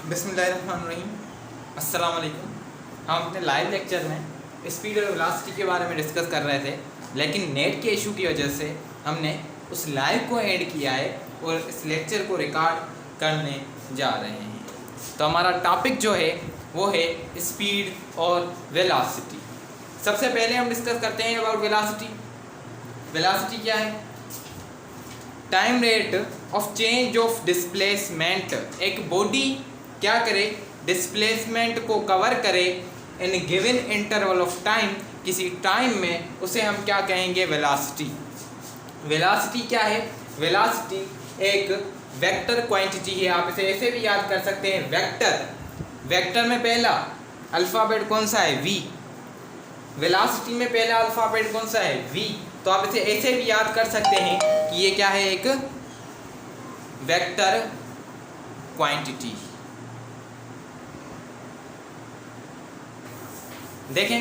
बिस्मिल्लाहिर्रहमानिर्रहीम। अस्सलाम वालेकुम। हम अपने लाइव लेक्चर में स्पीड और वेलोसिटी के बारे में डिस्कस कर रहे थे, लेकिन नेट के इशू की वजह से हमने उस लाइव को ऐड किया है और इस लेक्चर को रिकॉर्ड करने जा रहे हैं। तो हमारा टॉपिक जो है वो है स्पीड और वेलोसिटी। सबसे पहले हम डिस्कस करते हैं अबाउट वेलोसिटी। वेलोसिटी क्या है? Time rate of change of displacement. एक बॉडी क्या करे? डिस्प्लेसमेंट को कवर करे in given interval of time, किसी टाइम में, उसे हम क्या कहेंगे? वेलोसिटी। वेलोसिटी क्या है? वेलोसिटी एक वेक्टर क्वांटिटी है। आप इसे ऐसे भी याद कर सकते हैं, वेक्टर। वेक्टर में पहला अल्फ़ाबेट कौन सा है? वी। वेलोसिटी में पहला अल्फ़ाबेट कौन सा है? वी। तो आप इसे ऐसे भी याद कर सकते हैं कि ये क्या है? एक वेक्टर क्वांटिटी। देखें,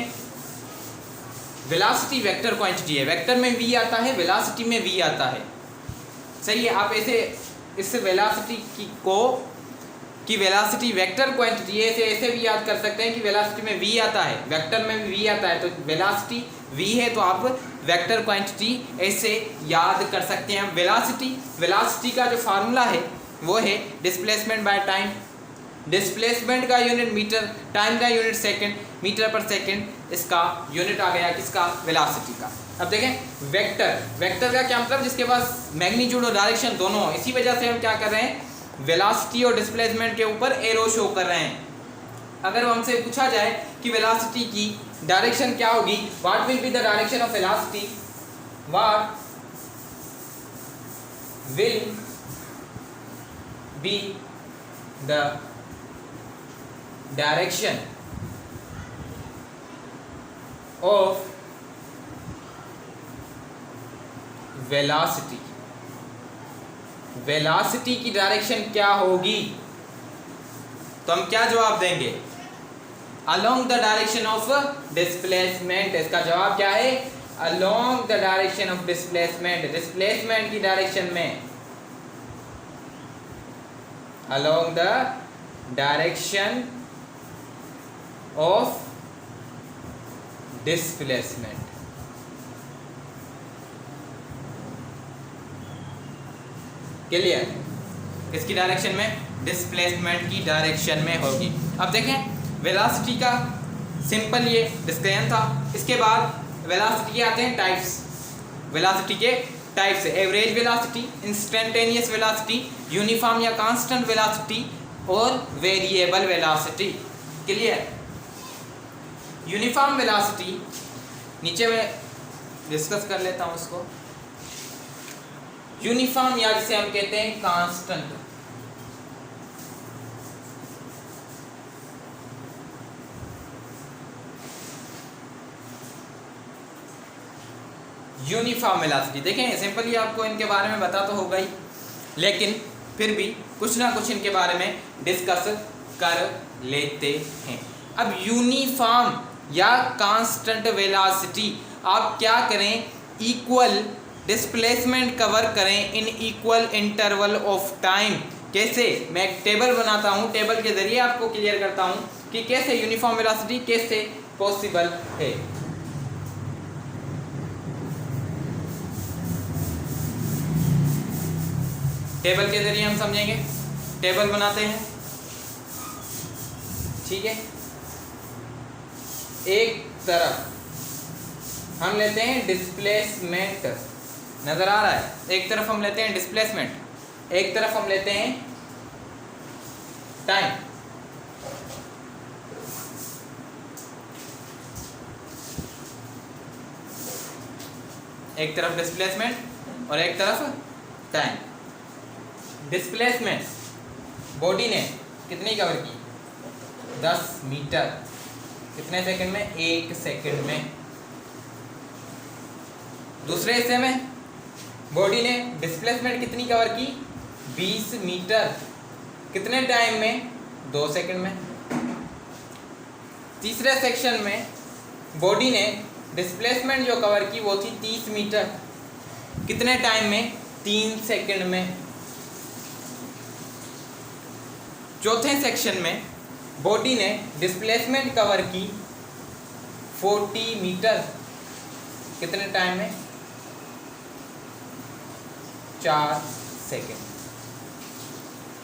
वेलोसिटी वेक्टर क्वांटिटी है। वेक्टर में वी आता है, वेलोसिटी में वी आता है। सही है। आप ऐसे इस वेलोसिटी की वेलोसिटी वेक्टर क्वांटिटी है, ऐसे भी याद कर सकते हैं कि वेलोसिटी में वी आता है, वेक्टर में वी आता है। तो वेलोसिटी वी है, तो आप वेक्टर क्वांटिटी ऐसे याद कर सकते हैं। वेलोसिटी का जो फार्मूला है वो है डिस्प्लेसमेंट बाय टाइम। डिस्प्लेसमेंट का यूनिट मीटर, टाइम का यूनिट सेकंड, मीटर पर सेकंड इसका यूनिट आ गया किसका? वेलोसिटी का। अब देखें, वेक्टर का क्या मतलब? जिसके पास मैग्नीट्यूड और डायरेक्शन दोनों हो। इसी वजह से हम क्या कर रहे हैं? वेलोसिटी और डिस्प्लेसमेंट के ऊपर एरो शो कर रहे हैं। अगर हमसे पूछा जाए कि वेलोसिटी की डायरेक्शन क्या होगी, what will be the direction of velocity, what will be the direction of velocity, velocity की डायरेक्शन क्या होगी? तो हम क्या जवाब देंगे? Along the direction of displacement. इसका जवाब क्या है? Along the direction of displacement. Displacement की डायरेक्शन में, along the direction of displacement. Clear? किसकी डायरेक्शन में? डिस्प्लेसमेंट की डायरेक्शन में होगी। अब देखें, वेलोसिटी का सिंपल ये डिस्कशन था। इसके बाद वेलोसिटी के आते हैं टाइप्स। वेलोसिटी के types: average velocity, instantaneous velocity, uniform या कांस्टेंट वेलोसिटी और variable velocity. Clear? Uniform velocity नीचे में डिस्कस कर लेता हूं उसको। यूनिफॉर्म या जिसे हम कहते हैं कांस्टेंट, यूनिफॉर्म वेलोसिटी। देखें, सिंपली आपको इनके बारे में पता तो होगा ही, लेकिन फिर भी कुछ ना कुछ इनके बारे में डिस्कस कर लेते हैं। अब यूनिफॉर्म या कांस्टेंट वेलोसिटी, आप क्या करें? इक्वल डिस्प्लेसमेंट कवर करें in equal interval of time. कैसे? मैं एक टेबल बनाता हूं, टेबल के जरिए आपको क्लियर करता हूं कि कैसे यूनिफॉर्म वेलोसिटी कैसे पॉसिबल है। टेबल के जरिए हम समझेंगे। टेबल बनाते हैं, ठीक है। एक तरफ हम लेते हैं डिस्प्लेसमेंट, नजर आ रहा है? एक तरफ हम लेते हैं डिस्प्लेसमेंट, एक तरफ हम लेते हैं टाइम। एक तरफ डिस्प्लेसमेंट और एक तरफ टाइम। डिस्प्लेसमेंट, बॉडी ने कितनी कवर की? 10 मीटर। कितने सेकंड में? 1 सेकंड में। दूसरे हिस्से में बॉडी ने डिस्प्लेसमेंट कितनी कवर की? 20 मीटर। कितने टाइम में? 2 सेकंड में। तीसरे सेक्शन में बॉडी ने डिस्प्लेसमेंट जो कवर की वो थी 30 मीटर। कितने टाइम में? 3 सेकंड में। चौथे सेक्शन में बॉडी ने डिस्प्लेसमेंट कवर की 40 मीटर, कितने टाइम में? 4 सेकेंड।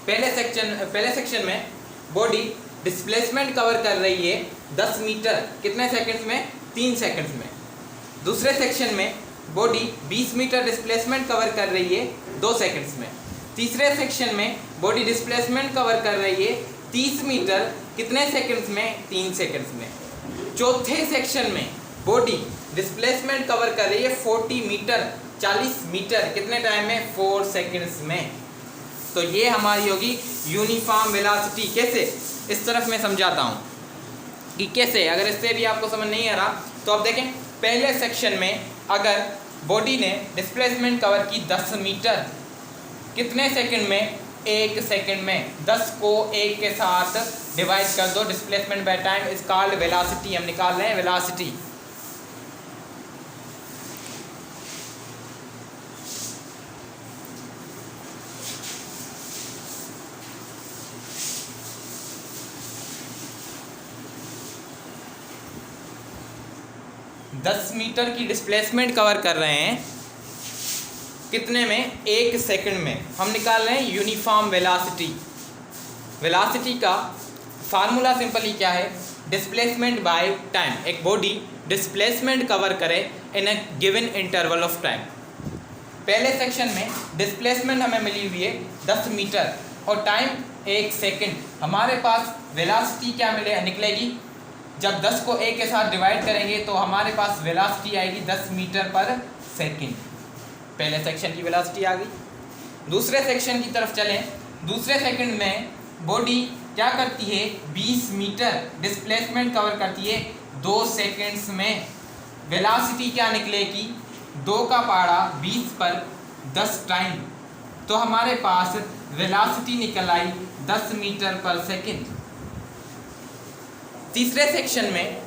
पहले सेक्शन में बॉडी डिस्प्लेसमेंट कवर कर रही है 10 मीटर, कितने सेकंड्स में? 3 सेकंड्स में। दूसरे सेक्शन में बॉडी 20 मीटर डिस्प्लेसमेंट कवर कर रही है 2 सेकंड्स में। तीसरे सेक्शन में बॉडी डिस्प्लेसमेंट कवर कर रही है 30 मीटर, कितने सेकंड्स में? 3 सेकंड्स में। चौथे सेक्शन में बॉडी डिस्प्लेसमेंट कवर कर रही है 40 मीटर, 40 मीटर, कितने टाइम में? 4 सेकंड्स में। तो ये हमारी होगी यूनिफॉर्म वेलोसिटी। कैसे? इस तरफ मैं समझाता हूँ कि कैसे। अगर इससे भी आपको समझ नहीं आ रहा तो आप देखें, पहले सेक्शन में अगर बॉडी ने डिस्प्लेसमेंट कवर की 10 मीटर, कितने सेकंड में? 1 सेकंड में। 10 को 1 के साथ डिवाइड कर दो, displacement by time is called velocity. हम निकाल रहे हैं वेलोसिटी। दस मीटर की डिस्प्लेसमेंट कवर कर रहे हैं, कितने में? 1 सेकंड में। हम निकाल रहे हैं यूनिफॉर्म वेलोसिटी। वेलोसिटी का फार्मूला सिंपली क्या है? Displacement by time. एक बॉडी डिस्प्लेसमेंट कवर करे इन ए गिवन इंटरवल ऑफ टाइम। पहले सेक्शन में डिस्प्लेसमेंट हमें मिली हुई है 10 मीटर और टाइम 1 सेकंड। हमारे पास वेलोसिटी क्या निकलेगी? जब 10 को 1 के साथ डिवाइड करेंगे तो हमारे पास वेलोसिटी आएगी 10 मीटर पर सेकंड। पहले सेक्शन की वेलोसिटी आ गई। दूसरे सेक्शन की तरफ चलें। दूसरे सेकंड में बॉडी क्या करती है? 20 मीटर डिस्प्लेसमेंट कवर करती है 2 सेकंड्स में। वेलोसिटी क्या निकलेगी? 2 का पारा 20 पर 10 टाइम, तो हमारे पास वेलोसिटी निकल आई 10 मीटर पर सेकंड। तीसरे सेक्शन में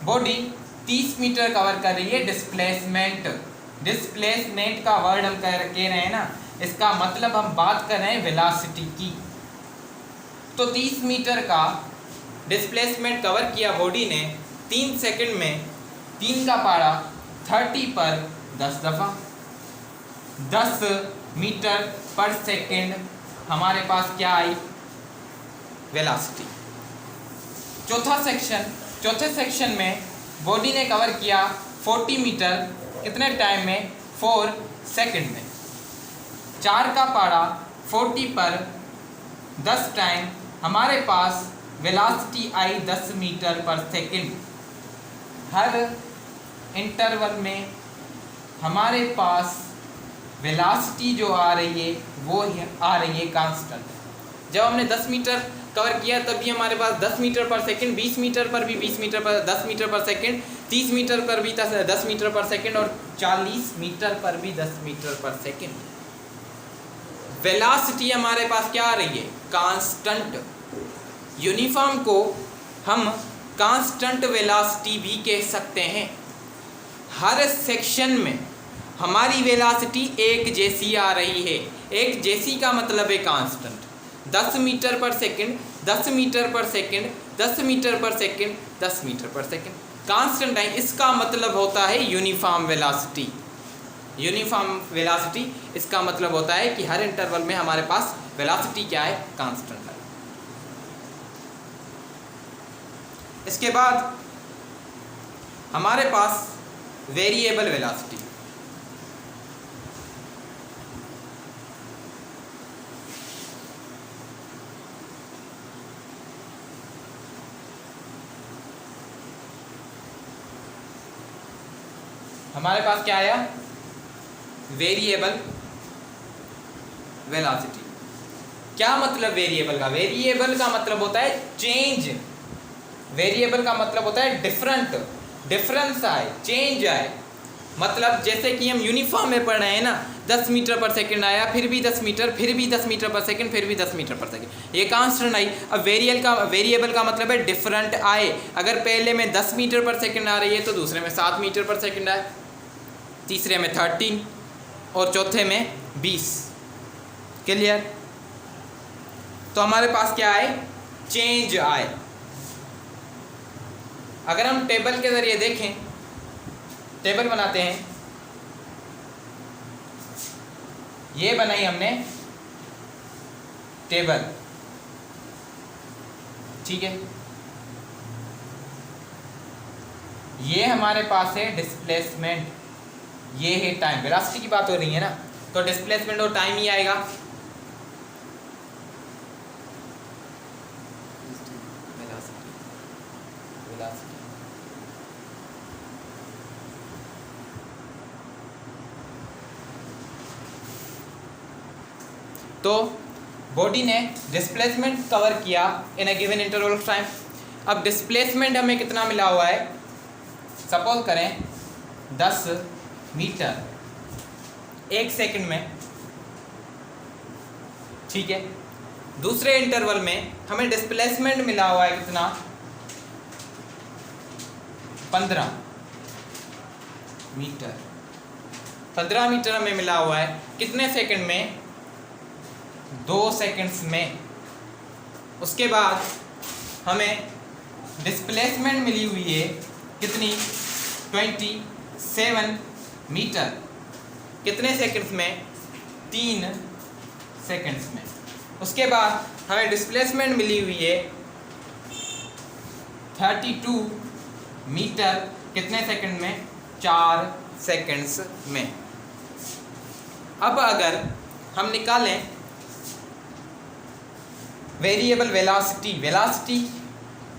बॉडी 30 मीटर कवर कर रही है डिस्प्लेसमेंट। डिस्प्लेसमेंट का वर्ड हम कह रहे हैं ना, इसका मतलब हम बात कर रहे हैं वेलोसिटी की। तो 30 मीटर का डिस्प्लेसमेंट कवर किया बॉडी ने 3 सेकंड में। 3 का पारा 30 पर 10 दफ़ा, 10 मीटर पर सेकंड हमारे पास क्या आई? वेलोसिटी। चौथे सेक्शन में बॉडी ने कवर किया 40 मीटर, कितने टाइम में? 4 सेकंड में। 4 का पारा 40 पर 10 टाइम, हमारे पास वेलोसिटी आई 10 मीटर पर सेकंड। हर इंटरवल में हमारे पास वेलोसिटी जो आ रही है वो आ रही है कांस्टेंट। जब हमने 10 मीटर कवर किया तब भी हमारे पास 10 मीटर पर सेकंड, 20 मीटर पर भी 20 मीटर पर 10 मीटर पर सेकंड, 30 मीटर पर भी 10 मीटर पर सेकंड और 40 मीटर पर भी 10 मीटर पर सेकंड। वेलोसिटी हमारे पास क्या आ रही है? कांस्टेंट। यूनिफॉर्म को हम कांस्टेंट वेलोसिटी भी कह सकते हैं। हर सेक्शन में हमारी वेलोसिटी एक जैसी आ रही है। एक जैसी का मतलब है कांस्टेंट। 10 मीटर पर सेकंड, 10 मीटर पर सेकंड, 10 मीटर पर सेकंड, 10 मीटर पर सेकंड कांस्टेंट है। इसका मतलब होता है यूनिफॉर्म वेलोसिटी। यूनिफॉर्म वेलोसिटी इसका मतलब होता है कि हर इंटरवल में हमारे पास वेलोसिटी क्या है? कांस्टेंट है। इसके बाद हमारे पास वेरिएबल वेलोसिटी। हमारे पास क्या आया? Variable velocity. क्या मतलब वेरिएबल का? वेरिएबल का मतलब होता है चेंज। वेरिएबल का मतलब होता है डिफरेंस आए, चेंज आए। मतलब जैसे कि हम यूनिफॉर्म में पढ़ रहे हैं ना, 10 मीटर पर सेकंड आया, फिर भी 10 मीटर, फिर भी 10 मीटर पर सेकंड, फिर भी 10 मीटर पर सेकंड, ये कांस्टेंट आई। अब वेरिएबल का मतलब है डिफरेंट आए। अगर पहले में 10 मीटर पर सेकंड आ रही है तो दूसरे में 7 मीटर पर सेकंड आए, तीसरे में 13 और चौथे में 20। क्लियर? तो हमारे पास क्या आए, चेंज आए। अगर हम टेबल के जरिए देखें, टेबल बनाते हैं, ये बनाई हमने टेबल, ठीक है। ये हमारे पास है डिस्प्लेसमेंट, ये है टाइम, वेलोसिटी की बात हो रही है ना, तो डिस्प्लेसमेंट और टाइम ही आएगा। तो बॉडी ने डिस्प्लेसमेंट कवर किया in a given interval of time. अब डिस्प्लेसमेंट हमें कितना मिला हुआ है, सपोज करें 10 मीटर 1 सेकंड में, ठीक है। दूसरे इंटरवल में हमें डिस्प्लेसमेंट मिला हुआ है कितना, 15 मीटर। 15 मीटर हमें मिला हुआ है कितने सेकंड में, 2 सेकंड्स में। उसके बाद हमें डिस्प्लेसमेंट मिली हुई है कितनी, 27 मीटर, कितने सेकंड्स में, 3 सेकंड्स में। उसके बाद हमें डिस्प्लेसमेंट मिली हुई है 32 मीटर, कितने सेकंड में, 4 सेकंड्स में। अब अगर हम निकालें variable velocity, velocity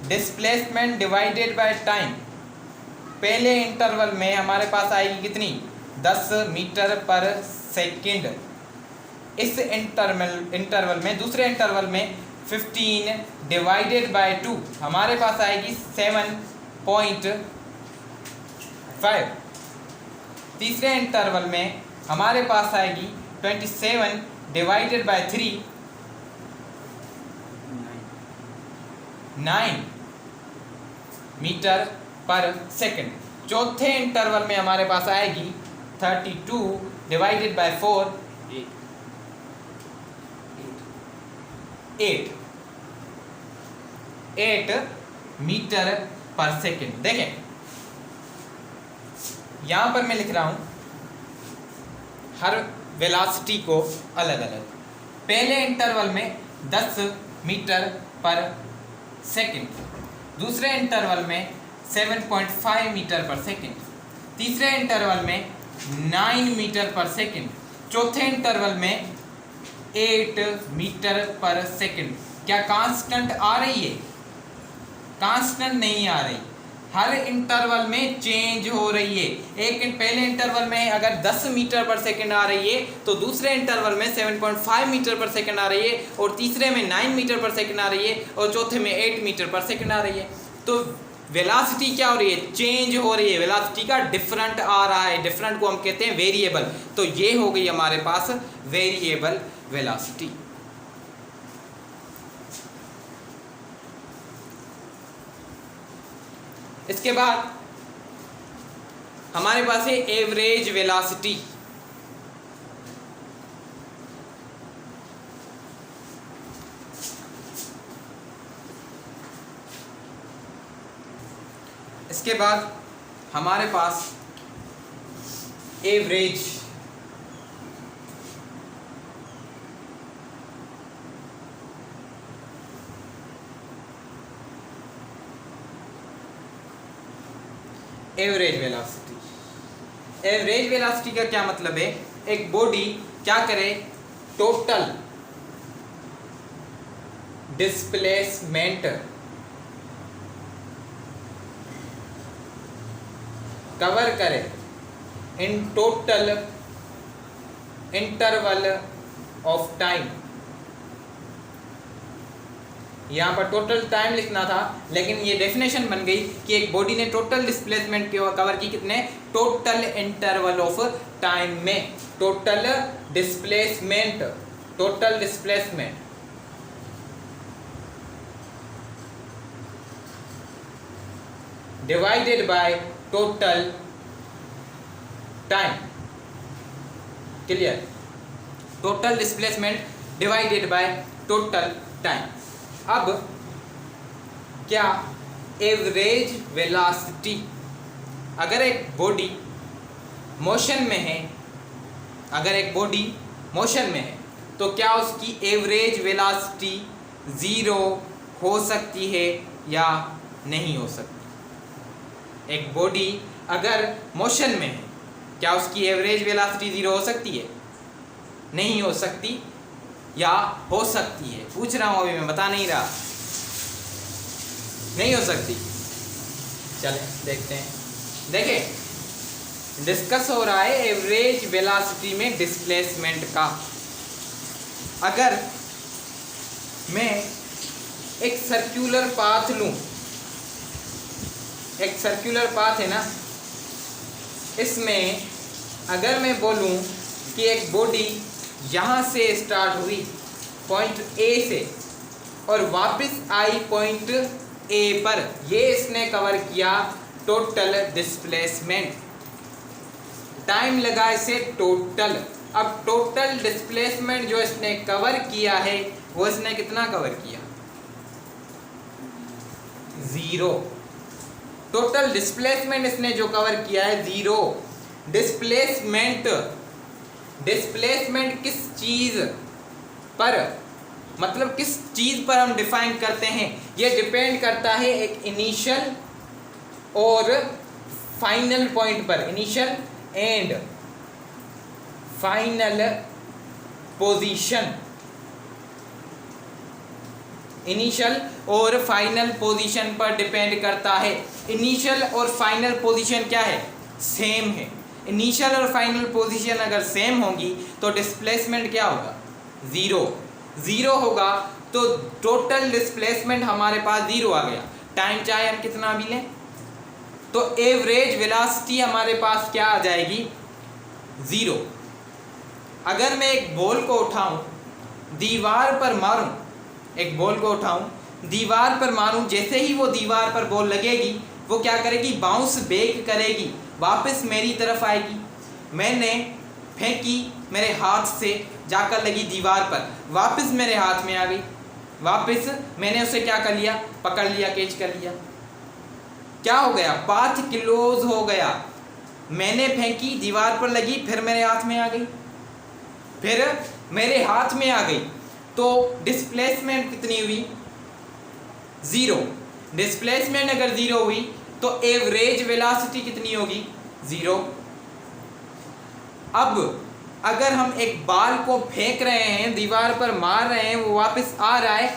displacement divided by time, पहले इंटरवल में हमारे पास आएगी कितनी, 10 मीटर पर सेकंड। इस इंटरवल में, दूसरे इंटरवल में 15 डिवाइडेड बाय 2 हमारे पास आएगी 7.5। तीसरे इंटरवल में हमारे पास आएगी 27 डिवाइडेड बाय 3 9 मीटर पर सेकंड। चौथे इंटरवल में हमारे पास आएगी 32 डिवाइडेड बाय 4 8 मीटर पर सेकंड। देखें यहां पर मैं लिख रहा हूं हर वेलोसिटी को अलग अलग। पहले इंटरवल में 10 मीटर पर सेकंड, दूसरे इंटरवल में 7.5 मीटर पर सेकंड, तीसरे इंटरवल में 9 मीटर पर सेकंड, चौथे इंटरवल में 8 मीटर पर सेकंड। क्या कांस्टेंट आ रही है, कांस्टेंट नहीं आ रही, हर इंटरवल में चेंज हो रही है। एक पहले इंटरवल में अगर 10 मीटर पर सेकंड आ रही है तो दूसरे इंटरवल में 7.5 मीटर पर सेकंड आ रही है, और तीसरे में 9 मीटर पर सेकंड आ रही है, और चौथे में 8 मीटर पर सेकंड आ रही है। तो वेलोसिटी क्या हो रही है, चेंज हो रही है, वेलोसिटी का डिफरेंट आ रहा है। डिफरेंट को हम कहते हैं वेरिएबल। तो ये हो गई हमारे पास वेरिएबल वेलोसिटी। इसके बाद हमारे पास है एवरेज वेलोसिटी। इसके बाद हमारे पास average average velocity. Average velocity का क्या मतलब है, एक बॉडी क्या करे, टोटल डिस्प्लेसमेंट कवर करे in total interval of time. यहाँ पर टोटल टाइम लिखना था, लेकिन ये डेफिनेशन बन गई कि एक बॉडी ने टोटल डिस्प्लेसमेंट कवर की कितने, टोटल इंटरवल ऑफ टाइम में। Total displacement, total displacement divided by total time. Clear, total displacement divided by total time. अब क्या एवरेज वेलोसिटी, अगर एक बॉडी मोशन में है, अगर एक बॉडी मोशन में है तो क्या उसकी एवरेज वेलोसिटी 0 हो सकती है या नहीं हो सकती? एक बॉडी अगर मोशन में है, क्या उसकी एवरेज वेलोसिटी 0 हो सकती है? नहीं हो सकती या हो सकती है? पूछ रहा हूँ, अभी मैं बता नहीं रहा। नहीं हो सकती। चलें देखते हैं। देखें, डिस्कस हो रहा है एवरेज वेलोसिटी में डिस्प्लेसमेंट का। अगर मैं एक सर्कुलर पाथ लूं, एक सर्कुलर पाथ है ना, इसमें अगर मैं बोलूं कि एक बॉडी यहाँ से स्टार्ट हुई पॉइंट ए से और वापस आई पॉइंट ए पर, ये इसने कवर किया टोटल डिस्प्लेसमेंट, टाइम लगा इसे टोटल। अब टोटल डिस्प्लेसमेंट जो इसने कवर किया है वो इसने कितना कवर किया? 0। टोटल डिस्प्लेसमेंट इसने जो कवर किया है 0। डिस्प्लेसमेंट, डिस्प्लेसमेंट किस चीज पर, मतलब किस चीज पर हम डिफाइन करते हैं? ये डिपेंड करता है एक इनिशियल और फाइनल पॉइंट पर, initial and final position, initial और फाइनल पोजीशन पर डिपेंड करता है। इनिशियल और फाइनल पोजीशन क्या है? सेम है। इनिशियल और फाइनल पोजीशन अगर सेम होगी तो डिस्प्लेसमेंट क्या होगा? 0। 0 होगा तो टोटल डिस्प्लेसमेंट हमारे पास 0 आ गया। टाइम चाहे हम कितना भी लें तो एवरेज वेलोसिटी हमारे पास क्या आ जाएगी? 0। अगर मैं एक बॉल को उठाऊं, दीवार पर मारूं, एक बॉल को उठाऊं, दीवार पर मारूं, जैसे ही वो दीवार पर बॉल लगेगी वो क्या करेगी? बाउंस बैक करेगी, वापस मेरी तरफ आएगी। मैंने फेंकी, मेरे हाथ से जाकर लगी दीवार पर, वापस मेरे हाथ में आ गई, वापस मैंने उसे क्या कर लिया? पकड़ लिया, कैच कर लिया। क्या हो गया? पाथ क्लोज हो गया। मैंने फेंकी, दीवार पर लगी, फिर मेरे हाथ में आ गई, फिर मेरे हाथ में आ गई, तो डिस्प्लेसमेंट कितनी हुई? 0। डिस्प्लेसमेंट अगर 0 हुई तो एवरेज वेलोसिटी कितनी होगी? 0। अब अगर हम एक बॉल को फेंक रहे हैं, दीवार पर मार रहे हैं, वो वापस आ रहा है,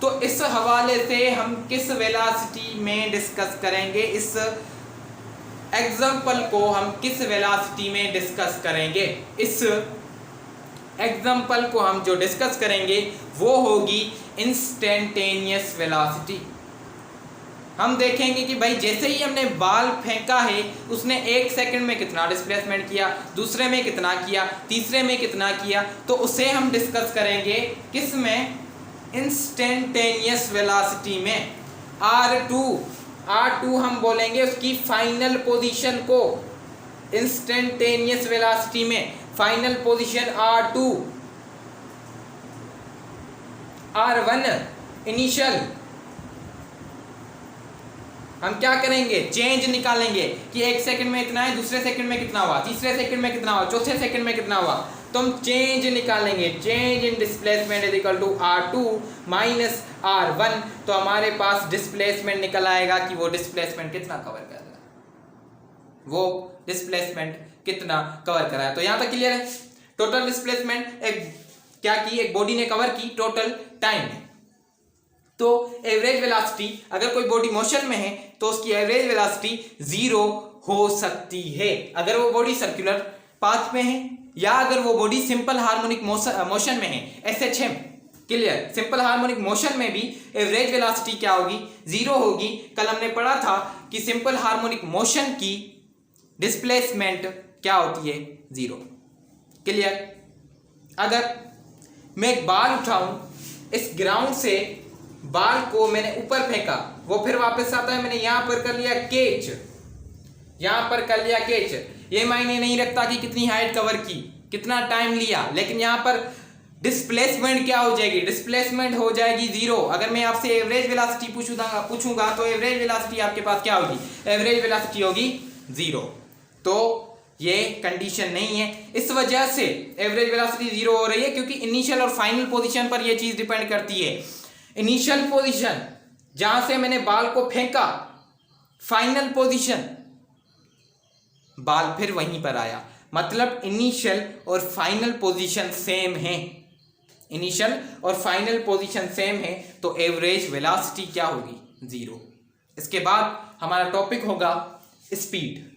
तो इस हवाले से हम किस वेलोसिटी में डिस्कस करेंगे? इस एग्जाम्पल को हम किस वेलोसिटी में डिस्कस करेंगे? इस एग्जाम्पल को हम जो डिस्कस करेंगे वो होगी इंस्टेंटेनियस वेलोसिटी। हम देखेंगे कि भाई जैसे ही हमने बॉल फेंका है उसने 1 सेकंड में कितना डिस्प्लेसमेंट किया, दूसरे में कितना किया, तीसरे में कितना किया, तो उसे हम डिस्कस करेंगे किस में? इंस्टेंटेनियस वेलोसिटी में। R2 हम बोलेंगे उसकी फाइनल पोजीशन को, इंस्टेंटेनियस वेलोसिटी में final position R2, R1 initial. हम क्या करेंगे? चेंज निकालेंगे कि 1 सेकंड में इतना है, दूसरे सेकंड में कितना हुआ, तीसरे सेकंड में कितना हुआ, चौथे सेकंड में कितना हुआ, तो हम चेंज निकालेंगे। Change in displacement is equal to R2 minus R1। तो हमारे पास डिस्प्लेसमेंट निकल आएगा कि वो डिस्प्लेसमेंट कितना कवर कर रहा है, वो डिस्प्लेसमेंट कितना कवर कर रहा है। तो यहां तक क्लियर है? टोटल डिस्प्लेसमेंट एक क्या की? एक बॉडी ने कवर की टोटल टाइम। तो एवरेज वेलोसिटी, अगर कोई बॉडी मोशन में है तो उसकी एवरेज वेलोसिटी 0 हो सकती है अगर वो बॉडी सर्कुलर पाथ में है, या अगर वो बॉडी सिंपल हार्मोनिक मोशन में है, SHM। Clear? Simple harmonic motion में भी एवरेज वेलोसिटी क्या होगी? 0 होगी। कल हमने पढ़ा था कि सिंपल हार्मोनिक मोशन की डिस्प्लेसमेंट क्या होती है? 0। क्लियर? अगर मैं एक बॉल उठाऊं, इस ग्राउंड से बॉल को मैंने ऊपर फेंका, वो फिर वापस आता है, मैंने यहां पर कर लिया कैच, यहां पर कर लिया कैच। ये मायने नहीं रखता कि कितनी हाइट कवर की, कितना टाइम लिया, लेकिन यहां पर डिस्प्लेसमेंट क्या हो जाएगी, डिस्प्लेसमेंट हो जाएगी जीरो। अगर मैं आपसे एवरेज वेलोसिटी पूछूंगा तो एवरेज वेलोसिटी आपके पास क्या होगी, एवरेज वेलोसिटी होगी जीरो। तो ये कंडीशन नहीं है, इस वजह से एवरेज वेलोसिटी जीरो हो रही है, क्योंकि इनिशियल और फाइनल पोजीशन पर यह चीज डिपेंड करती है। इनिशियल पोजीशन जहां से मैंने बाल को फेंका, फाइनल पोजीशन बाल फिर वहीं पर आया, मतलब इनिशियल और फाइनल पोजीशन सेम है, इनिशियल और फाइनल पोजीशन सेम है, तो एवरेज वेलोसिटी क्या होगी, जीरो। इसके बाद हमारा टॉपिक होगा स्पीड।